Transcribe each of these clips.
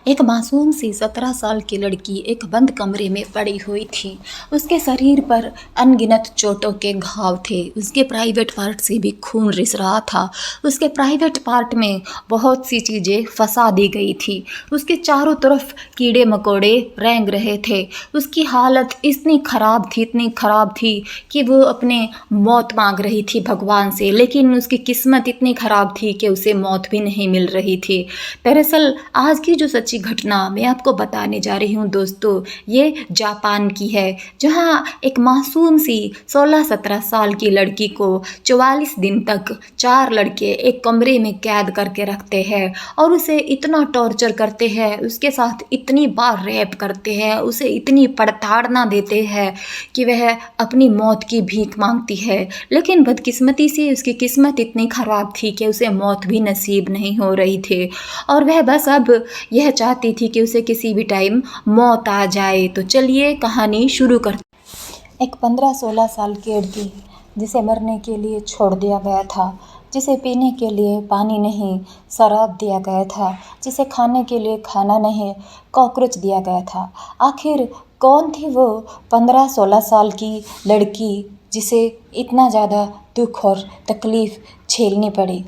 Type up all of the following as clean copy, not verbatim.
एक मासूम सी 17 साल की लड़की एक बंद कमरे में पड़ी हुई थी। उसके शरीर पर अनगिनत चोटों के घाव थे। उसके प्राइवेट पार्ट से भी खून रिस रहा था। उसके प्राइवेट पार्ट में बहुत सी चीज़ें फंसा दी गई थी। उसके चारों तरफ कीड़े मकोड़े रेंग रहे थे। उसकी हालत इतनी ख़राब थी कि वो अपने मौत मांग रही थी भगवान से, लेकिन उसकी किस्मत इतनी ख़राब थी कि उसे मौत भी नहीं मिल रही थी। दरअसल आज की जो सच्ची घटना मैं आपको बताने जा रही हूँ दोस्तों, ये जापान की है, जहाँ एक मासूम सी 16-17 साल की लड़की को 44 दिन तक 4 लड़के एक कमरे में कैद करके रखते हैं और उसे इतना टॉर्चर करते हैं, उसके साथ इतनी बार रैप करते हैं, उसे इतनी प्रताड़ना देते हैं कि वह अपनी मौत की भीख मांगती है। लेकिन बदकिस्मती से उसकी किस्मत इतनी ख़राब थी कि उसे मौत भी नसीब नहीं हो रही थी और वह बस अब यह चाहती थी कि उसे किसी भी टाइम मौत आ जाए। तो चलिए कहानी शुरू करते। एक 15-16 साल की लड़की जिसे मरने के लिए छोड़ दिया गया था, जिसे पीने के लिए पानी नहीं शराब दिया गया था, जिसे खाने के लिए खाना नहीं कॉकरोच दिया गया था। आखिर कौन थी वो 15-16 साल की लड़की जिसे इतना ज़्यादा दुख और तकलीफ़ झेलनी पड़ी?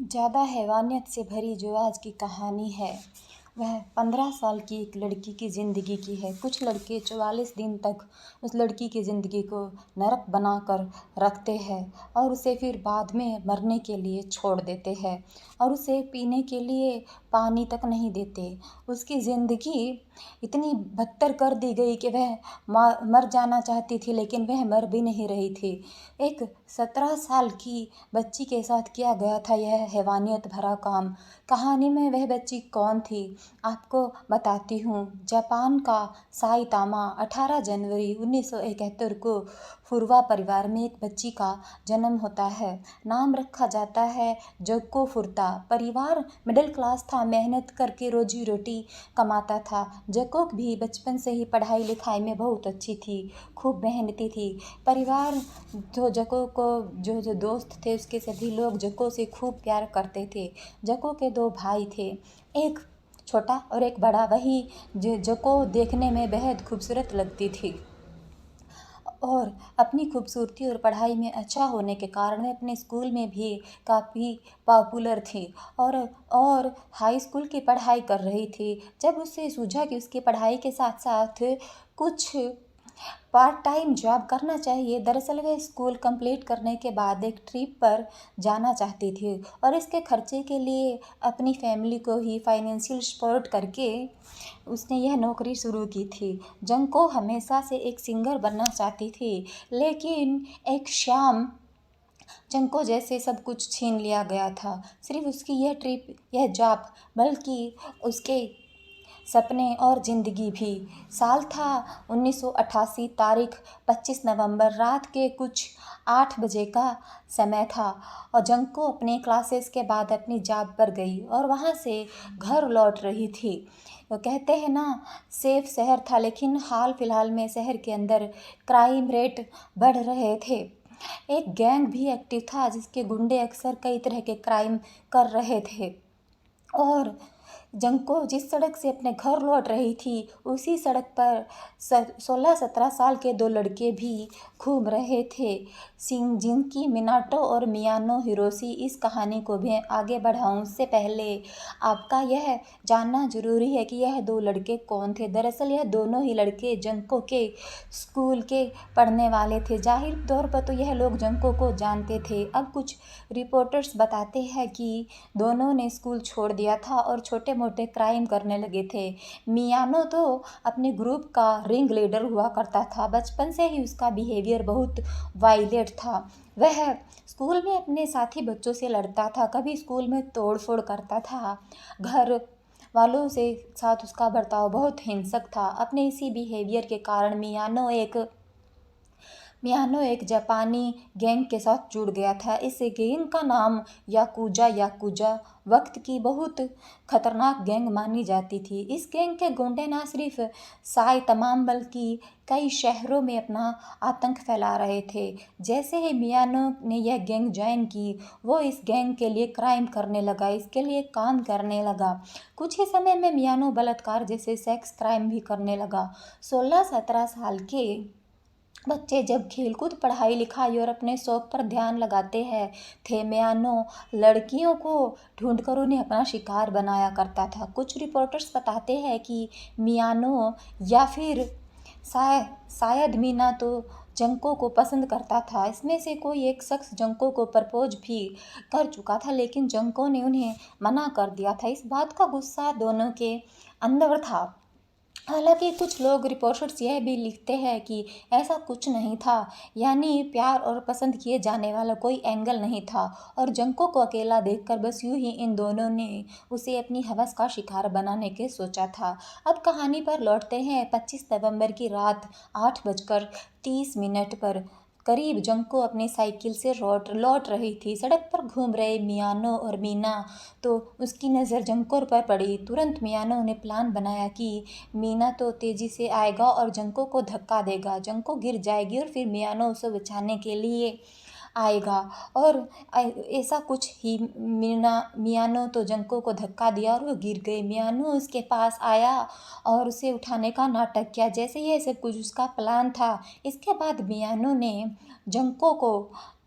ज़्यादा हैवानियत से भरी जो आज की कहानी है, वह 15 साल की एक लड़की की ज़िंदगी की है। कुछ लड़के 44 दिन तक उस लड़की की ज़िंदगी को नरक बनाकर रखते हैं और उसे फिर बाद में मरने के लिए छोड़ देते हैं और उसे पीने के लिए पानी तक नहीं देते। उसकी ज़िंदगी इतनी बदतर कर दी गई कि वह मर जाना चाहती थी, लेकिन वह मर भी नहीं रही थी। एक 17 साल की बच्ची के साथ किया गया था यह हैवानियत भरा काम। कहानी में वह बच्ची कौन थी, आपको बताती हूँ। जापान का साइतामा 18 जनवरी 1971 को फुरुवा परिवार में एक बच्ची का जन्म होता है। नाम रखा जाता है जोको फुरुता। परिवार मिडिल क्लास था, मेहनत करके रोजी रोटी कमाता था। जोको भी बचपन से ही पढ़ाई लिखाई में बहुत अच्छी थी, खूब मेहनती थी। परिवार जो जोको को जो दोस्त थे, उसके सभी लोग जोको से खूब प्यार करते थे। जोको के 2 भाई थे, एक छोटा और एक बड़ा। वही जोको देखने में बेहद खूबसूरत लगती थी और अपनी खूबसूरती और पढ़ाई में अच्छा होने के कारण वह अपने स्कूल में भी काफ़ी पॉपुलर थी और हाई स्कूल की पढ़ाई कर रही थी। जब उसे सूझा कि उसकी पढ़ाई के साथ साथ कुछ पार्ट टाइम जॉब करना चाहिए, दरअसल वह स्कूल कंप्लीट करने के बाद एक ट्रिप पर जाना चाहती थी और इसके खर्चे के लिए अपनी फैमिली को ही फाइनेंशियल सपोर्ट करके उसने यह नौकरी शुरू की थी। जंको हमेशा से एक सिंगर बनना चाहती थी, लेकिन एक शाम जंको जैसे सब कुछ छीन लिया गया था। सिर्फ उसकी यह ट्रिप, यह जॉब, बल्कि उसके सपने और ज़िंदगी भी। साल था 1988, तारीख 25 नवंबर, रात के कुछ 8 बजे का समय था और जंको अपने क्लासेस के बाद अपनी जॉब पर गई और वहाँ से घर लौट रही थी। वो कहते हैं ना, सेफ शहर था, लेकिन हाल फिलहाल में शहर के अंदर क्राइम रेट बढ़ रहे थे। एक गैंग भी एक्टिव था जिसके गुंडे अक्सर कई तरह के क्राइम कर रहे थे और जंको जिस सड़क से अपने घर लौट रही थी, उसी सड़क पर 16-17 साल के 2 लड़के भी घूम रहे थे, जिनकी मिनाटो और मियानो हिरोशी। इस कहानी को भी आगे बढ़ाऊं उससे पहले आपका यह जानना ज़रूरी है कि यह 2 लड़के कौन थे। दरअसल यह दोनों ही लड़के जंको के स्कूल के पढ़ने वाले थे। जाहिर तौर पर तो यह लोग जंको को जानते थे। अब कुछ रिपोर्टर्स बताते हैं कि दोनों ने स्कूल छोड़ दिया था और छोटे मोटे क्राइम करने लगे थे। मियानो तो अपने ग्रुप का रिंग लीडर हुआ करता था। बचपन से ही उसका बिहेवियर बहुत वायलेंट था। वह स्कूल में अपने साथी बच्चों से लड़ता था, कभी स्कूल में तोड़ फोड़ करता था। घर वालों से साथ उसका बर्ताव बहुत हिंसक था। अपने इसी बिहेवियर के कारण मियानो एक मियानो एक जापानी गैंग के साथ जुड़ गया था। इस गैंग का नाम याकुजा याकुजा वक्त की बहुत खतरनाक गैंग मानी जाती थी। इस गैंग के गुंडे न सिर्फ तमाम बल्कि कई शहरों में अपना आतंक फैला रहे थे। जैसे ही मियानो ने यह गैंग ज्वाइन की, वो इस गैंग के लिए क्राइम करने लगा, इसके लिए काम करने लगा। कुछ ही समय में मियानो बलात्कार जैसे सेक्स क्राइम भी करने लगा। 16-17 साल के बच्चे जब खेलकूद, पढ़ाई लिखाई और अपने शौक पर ध्यान लगाते हैं थे, मियानो लड़कियों को ढूंढकर उन्हें अपना शिकार बनाया करता था। कुछ रिपोर्टर्स बताते हैं कि मियानो या फिर शायद मीना तो जंको को पसंद करता था। इसमें से कोई एक शख्स जंको को प्रपोज भी कर चुका था, लेकिन जंको ने उन्हें मना कर दिया था। इस बात का गुस्सा दोनों के अंदर था। हालांकि कुछ लोग, रिपोर्टर्स यह भी लिखते हैं कि ऐसा कुछ नहीं था, यानी प्यार और पसंद किए जाने वाला कोई एंगल नहीं था, और जंको को अकेला देखकर बस यूं ही इन दोनों ने उसे अपनी हवस का शिकार बनाने के सोचा था। अब कहानी पर लौटते हैं। 25 नवंबर की रात 8:30 पर करीब जंको अपनी साइकिल से लौट रही थी। सड़क पर घूम रहे मियानो और मीना तो उसकी नज़र जंको पर पड़ी। तुरंत मियानो ने प्लान बनाया कि मीना तो तेजी से आएगा और जंको को धक्का देगा, जंको गिर जाएगी और फिर मियानो उसे बचाने के लिए आएगा। और ऐसा कुछ ही मियानो तो जंको को धक्का दिया और वो गिर गई। मियानो उसके पास आया और उसे उठाने का नाटक किया, जैसे ये सब कुछ उसका प्लान था। इसके बाद मियानो ने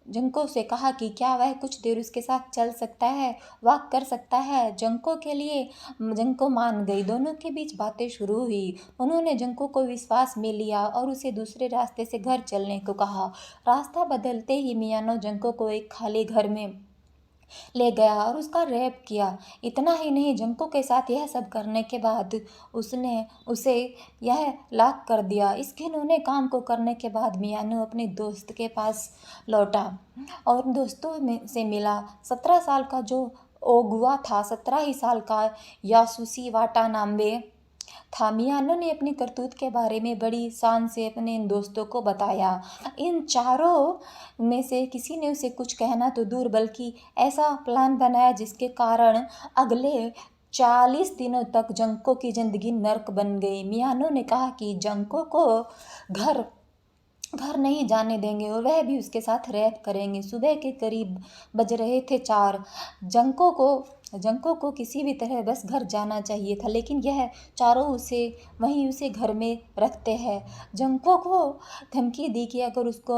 जंको से कहा कि क्या वह कुछ देर उसके साथ चल सकता है, वॉक कर सकता है। जंको मान गई। दोनों के बीच बातें शुरू हुई। उन्होंने जंको को विश्वास में लिया और उसे दूसरे रास्ते से घर चलने को कहा। रास्ता बदलते ही मियानो जंको को एक खाली घर में ले गया और उसका रेप किया। इतना ही नहीं, जंको के साथ यह सब करने के बाद उसने उसे यह लाक कर दिया। इस घिनौने काम को करने के बाद मियानो अपने दोस्त के पास लौटा और दोस्तों में से मिला। 17 साल का जो ओगुआ था, 17 ही साल का यासुशी वाटानाबे था। मियानो ने अपनी करतूत के बारे में बड़ी शान से अपने इन दोस्तों को बताया। इन चारों में से किसी ने उसे कुछ कहना तो दूर, बल्कि ऐसा प्लान बनाया जिसके कारण अगले 40 दिनों तक जंको की जिंदगी नर्क बन गई। मियानो ने कहा कि जंको को घर घर नहीं जाने देंगे और वह भी उसके साथ रैप करेंगे। सुबह के करीब बज रहे थे 4। जंको को किसी भी तरह बस घर जाना चाहिए था, लेकिन यह चारों उसे घर में रखते हैं। जंको को धमकी दी कि अगर उसको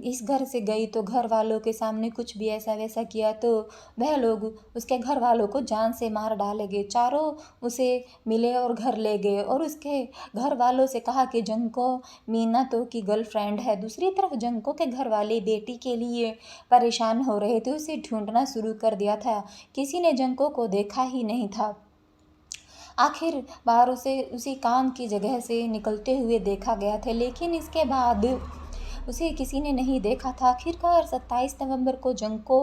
इस घर से गई तो घर वालों के सामने कुछ भी ऐसा वैसा किया तो वह लोग उसके घर वालों को जान से मार डालेंगे। चारों उसे मिले और घर ले गए और उसके घर वालों से कहा कि जंको मीना तो की गर्लफ्रेंड है। दूसरी तरफ जंको के घर वाले बेटी के लिए परेशान हो रहे थे, उसे ढूंढना शुरू कर दिया था। किसी ने जंको को देखा ही नहीं था। आखिर बार उसे उसी काम की जगह से निकलते हुए देखा गया था, लेकिन इसके बाद उसे किसी ने नहीं देखा था। आखिरकार 27 नवंबर को जंको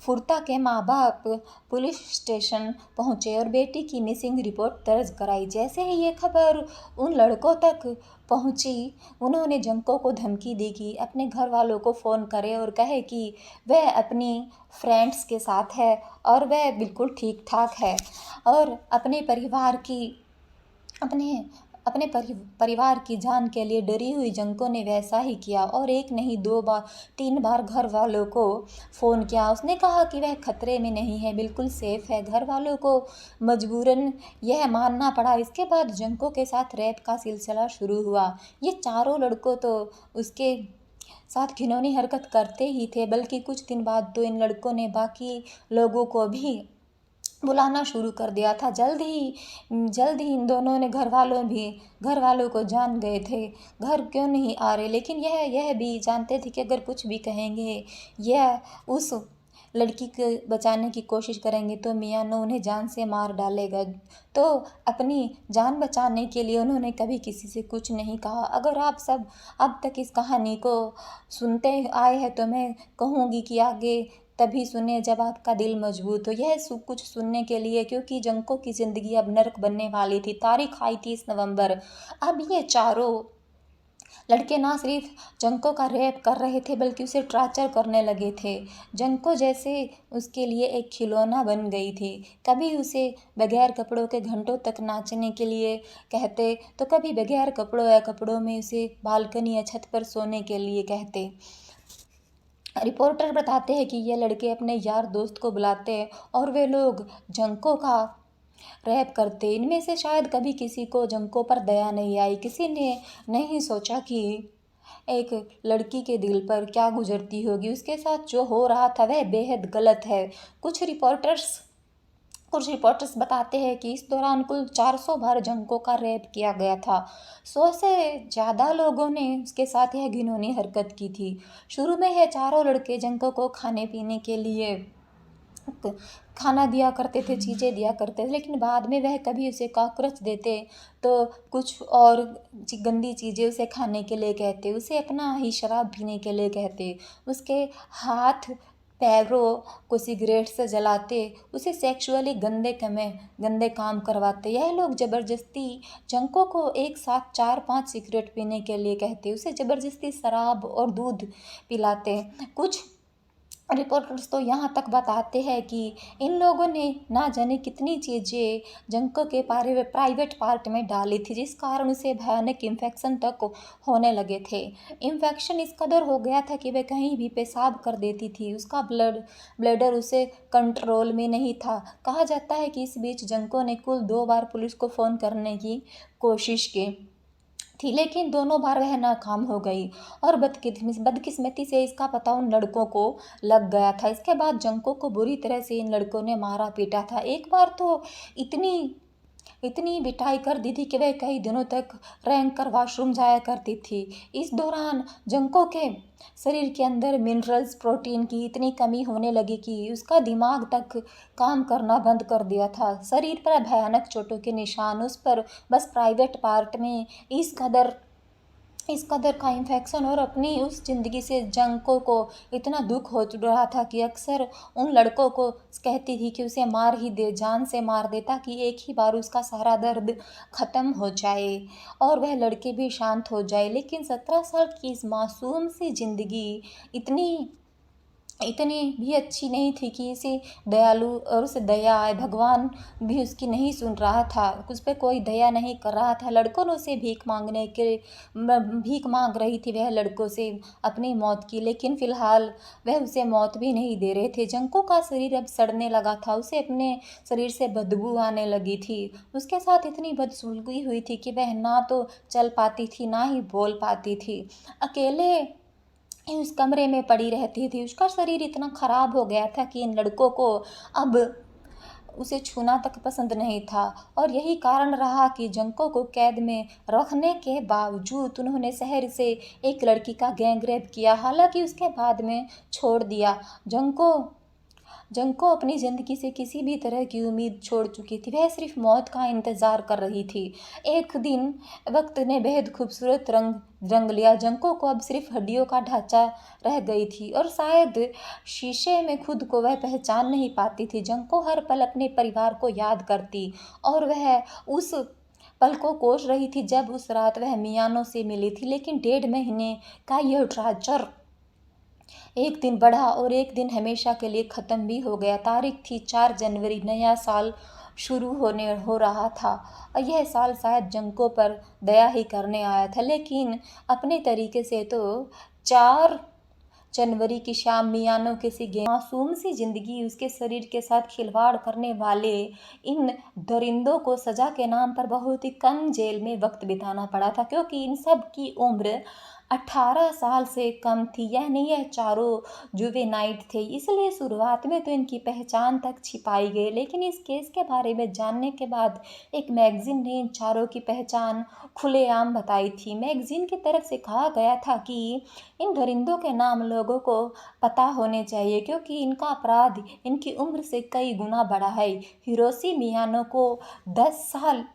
फुर्ता के माँ बाप पुलिस स्टेशन पहुंचे और बेटी की मिसिंग रिपोर्ट दर्ज कराई। जैसे ही ये खबर उन लड़कों तक पहुंची, उन्होंने जंको को धमकी दी कि अपने घर वालों को फ़ोन करे और कहे कि वह अपनी फ्रेंड्स के साथ है और वह बिल्कुल ठीक ठाक है और अपने परिवार की जान के लिए डरी हुई जंको ने वैसा ही किया और एक नहीं 2 बार 3 बार घर वालों को फ़ोन किया। उसने कहा कि वह खतरे में नहीं है, बिल्कुल सेफ है। घर वालों को मजबूरन यह मानना पड़ा। इसके बाद जंको के साथ रैप का सिलसिला शुरू हुआ। ये चारों लड़कों तो उसके साथ घिनौनी हरकत करते ही थे, बल्कि कुछ दिन बाद तो इन लड़कों ने बाकी लोगों को भी बुलाना शुरू कर दिया था। जल्द ही इन दोनों ने घर वालों को जान गए थे घर क्यों नहीं आ रहे, लेकिन यह भी जानते थे कि अगर कुछ भी कहेंगे यह उस लड़की को बचाने की कोशिश करेंगे तो मियानो उन्हें जान से मार डालेगा। तो अपनी जान बचाने के लिए उन्होंने कभी किसी से कुछ नहीं कहा। अगर आप सब अब तक इस कहानी को सुनते आए हैं तो मैं कहूँगी कि आगे तभी सुने जब आपका दिल मजबूत हो। यह कुछ सुनने के लिए, क्योंकि जंको की ज़िंदगी अब नर्क बनने वाली थी। तारीख आई 30 नवंबर। अब ये चारों लड़के ना सिर्फ जंको का रेप कर रहे थे बल्कि उसे टॉर्चर करने लगे थे। जंको जैसे उसके लिए एक खिलौना बन गई थी। कभी उसे बगैर कपड़ों के घंटों तक नाचने के लिए कहते तो कभी बगैर कपड़ों या कपड़ों में उसे बालकनी या छत पर सोने के लिए कहते। रिपोर्टर बताते हैं कि ये लड़के अपने यार दोस्त को बुलाते और वे लोग जंको का रैप करते। इनमें से शायद कभी किसी को जंको पर दया नहीं आई। किसी ने नहीं सोचा कि एक लड़की के दिल पर क्या गुजरती होगी। उसके साथ जो हो रहा था वह बेहद गलत है। कुछ रिपोर्टर्स बताते हैं कि इस दौरान कुल 400 बार जंको का रेप किया गया था। 100 से ज़्यादा लोगों ने उसके साथ यह घिनौनी हरकत की थी। शुरू में यह चारों लड़के जंको को खाने पीने के लिए खाना दिया करते थे, चीज़ें दिया करते थे, लेकिन बाद में वह कभी उसे कॉकरोच देते तो कुछ और गंदी चीज़ें उसे खाने के लिए कहते, उसे अपना ही शराब पीने के लिए कहते, उसके हाथ पैरों को सिगरेट से जलाते, उसे सेक्सुअली गंदे काम करवाते। यह लोग ज़बरदस्ती जंको को एक साथ 4-5 सिगरेट पीने के लिए कहते, उसे ज़बरदस्ती शराब और दूध पिलाते। कुछ रिपोर्टर्स तो यहाँ तक बताते हैं कि इन लोगों ने ना जाने कितनी चीज़ें जंको के प्राइवेट पार्ट में डाली थी, जिस कारण उसे भयानक इन्फेक्शन तक होने लगे थे। इन्फेक्शन इस कदर हो गया था कि वह कहीं भी पेशाब कर देती थी। उसका ब्लडर उसे कंट्रोल में नहीं था। कहा जाता है कि इस बीच जंको ने कुल 2 बार पुलिस को फ़ोन करने की कोशिश की थी, लेकिन दोनों बार वह नाकाम हो गई और बदकिस्मती से इसका पता उन लड़कों को लग गया था। इसके बाद जंको को बुरी तरह से इन लड़कों ने मारा पीटा था। एक बार तो इतनी इतनी पिटाई कर दी थी कि वह कई दिनों तक रैंक कर वॉशरूम जाया करती थी। इस दौरान जंको के शरीर के अंदर मिनरल्स, प्रोटीन की इतनी कमी होने लगी कि उसका दिमाग तक काम करना बंद कर दिया था। शरीर पर भयानक चोटों के निशान, उस पर बस प्राइवेट पार्ट में इस कदर का इन्फेक्शन और अपनी उस ज़िंदगी से जंको को इतना दुख हो रहा था कि अक्सर उन लड़कों को कहती थी कि उसे मार ही दे, जान से मार दे, ताकि एक ही बार उसका सारा दर्द ख़त्म हो जाए और वह लड़के भी शांत हो जाए। लेकिन 17 साल की इस मासूम सी ज़िंदगी इतनी इतनी भी अच्छी नहीं थी कि इसे दयालु और उसे दया आए। भगवान भी उसकी नहीं सुन रहा था, उस पर कोई दया नहीं कर रहा था। लड़कों ने उसे भीख मांग रही थी वह लड़कों से अपनी मौत की, लेकिन फ़िलहाल वह उसे मौत भी नहीं दे रहे थे। जंको का शरीर अब सड़ने लगा था, उसे अपने शरीर से बदबू आने लगी थी। उसके साथ इतनी बदसलूकी हुई थी कि वह ना तो चल पाती थी ना ही बोल पाती थी। अकेले उस कमरे में पड़ी रहती थी। उसका शरीर इतना ख़राब हो गया था कि इन लड़कों को अब उसे छूना तक पसंद नहीं था और यही कारण रहा कि जंको को कैद में रखने के बावजूद उन्होंने शहर से एक लड़की का गैंगरेप किया। हालांकि उसके बाद में छोड़ दिया। जंको अपनी ज़िंदगी से किसी भी तरह की उम्मीद छोड़ चुकी थी। वह सिर्फ मौत का इंतज़ार कर रही थी। एक दिन वक्त ने बेहद खूबसूरत रंग रंग लिया। जंको को अब सिर्फ हड्डियों का ढांचा रह गई थी और शायद शीशे में खुद को वह पहचान नहीं पाती थी। जंको हर पल अपने परिवार को याद करती और वह उस पल को कोस रही थी जब उस रात वह मियानो से मिली थी। लेकिन 1.5 महीने का यह टॉर्चर एक दिन बढ़ा और एक दिन हमेशा के लिए ख़त्म भी हो गया। तारीख थी 4 जनवरी, नया साल शुरू हो रहा था और यह साल शायद जंको पर दया ही करने आया था, लेकिन अपने तरीके से तो 4 जनवरी की शाम मियानो किसी मासूम सी ज़िंदगी, उसके शरीर के साथ खिलवाड़ करने वाले इन दरिंदों को सज़ा के नाम पर बहुत ही कम जेल में वक्त बिताना पड़ा था, क्योंकि इन सब की उम्र 18 साल से कम थी। यानी यह चारों जुवेनाइट थे, इसलिए शुरुआत में तो इनकी पहचान तक छिपाई गई। लेकिन इस केस के बारे में जानने के बाद एक मैगज़ीन ने इन चारों की पहचान खुलेआम बताई थी। मैगज़ीन की तरफ से कहा गया था कि इन दरिंदों के नाम लोगों को पता होने चाहिए, क्योंकि इनका अपराध इनकी उम्र से कई गुना बड़ा है। हिरोशी मियानो को 10 साल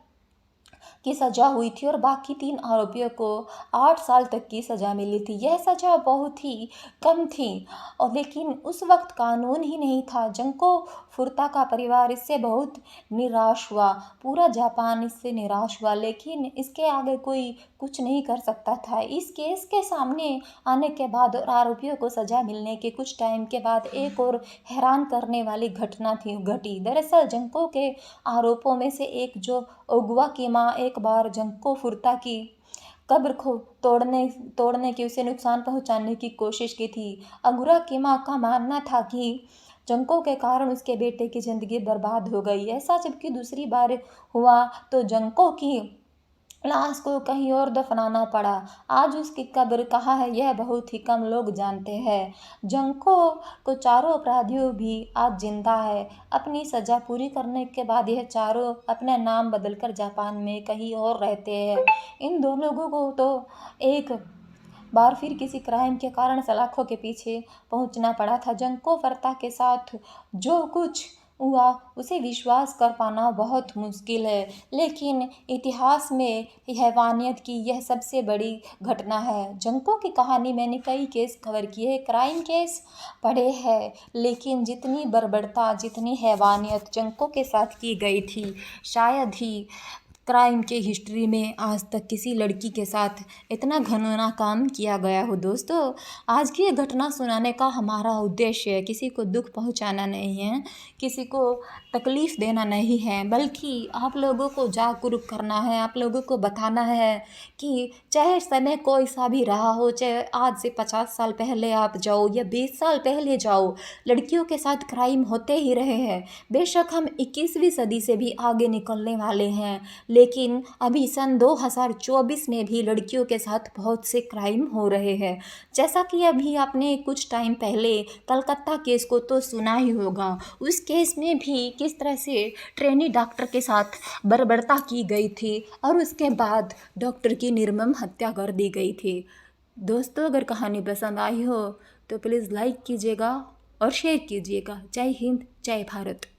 की सज़ा हुई थी और बाकी 3 आरोपियों को 8 साल तक की सज़ा मिली थी। यह सज़ा बहुत ही कम थी और लेकिन उस वक्त कानून ही नहीं था। जंको फुरता का परिवार इससे बहुत निराश हुआ, पूरा जापान इससे निराश हुआ, लेकिन इसके आगे कोई कुछ नहीं कर सकता था। इस केस के सामने आने के बाद और आरोपियों को सज़ा मिलने के कुछ टाइम के बाद एक और हैरान करने वाली घटना घटी। दरअसल जंको के आरोपों में से एक, जो अगुआ की माँ, एक बार जंको फुरता की कब्र को तोड़ने की, उसे नुकसान पहुंचाने की कोशिश की थी। अगुआ की माँ का मानना था कि जंको के कारण उसके बेटे की ज़िंदगी बर्बाद हो गई। ऐसा जबकि दूसरी बार हुआ तो जंको की लाश को कहीं और दफनाना पड़ा। आज उसकी कब्र कहाँ है यह बहुत ही कम लोग जानते हैं। जंको को चारों अपराधियों भी आज जिंदा है। अपनी सज़ा पूरी करने के बाद यह चारों अपना नाम बदलकर जापान में कहीं और रहते हैं। इन दो लोगों को तो एक बार फिर किसी क्राइम के कारण सलाखों के पीछे पहुंचना पड़ा था। जंको फुरता के साथ जो कुछ हुआ उसे विश्वास कर पाना बहुत मुश्किल है, लेकिन इतिहास में हैवानियत की यह सबसे बड़ी घटना है। जंको की कहानी मैंने कई केस कवर किए, क्राइम केस पढ़े हैं, लेकिन जितनी बर्बरता, जितनी हैवानियत जंको के साथ की गई थी, शायद ही क्राइम के हिस्ट्री में आज तक किसी लड़की के साथ इतना घिनौना काम किया गया हो। दोस्तों, आज की ये घटना सुनाने का हमारा उद्देश्य किसी को दुख पहुंचाना नहीं है, किसी को तकलीफ़ देना नहीं है, बल्कि आप लोगों को जागरूक करना है, आप लोगों को बताना है कि चाहे समय कोई सा भी रहा हो, चाहे आज से 50 साल पहले आप जाओ या 20 साल पहले जाओ, लड़कियों के साथ क्राइम होते ही रहे हैं। बेशक हम 21वीं सदी से भी आगे निकलने वाले हैं, लेकिन अभी सन 2024 में भी लड़कियों के साथ बहुत से क्राइम हो रहे हैं। जैसा कि अभी आपने कुछ टाइम पहले कलकत्ता केस को तो सुना ही होगा। उस केस में भी किस तरह से ट्रेनी डॉक्टर के साथ बर्बरता की गई थी और उसके बाद डॉक्टर की निर्मम हत्या कर दी गई थी। दोस्तों, अगर कहानी पसंद आई हो तो प्लीज़ लाइक कीजिएगा और शेयर कीजिएगा। जय हिंद, जय भारत।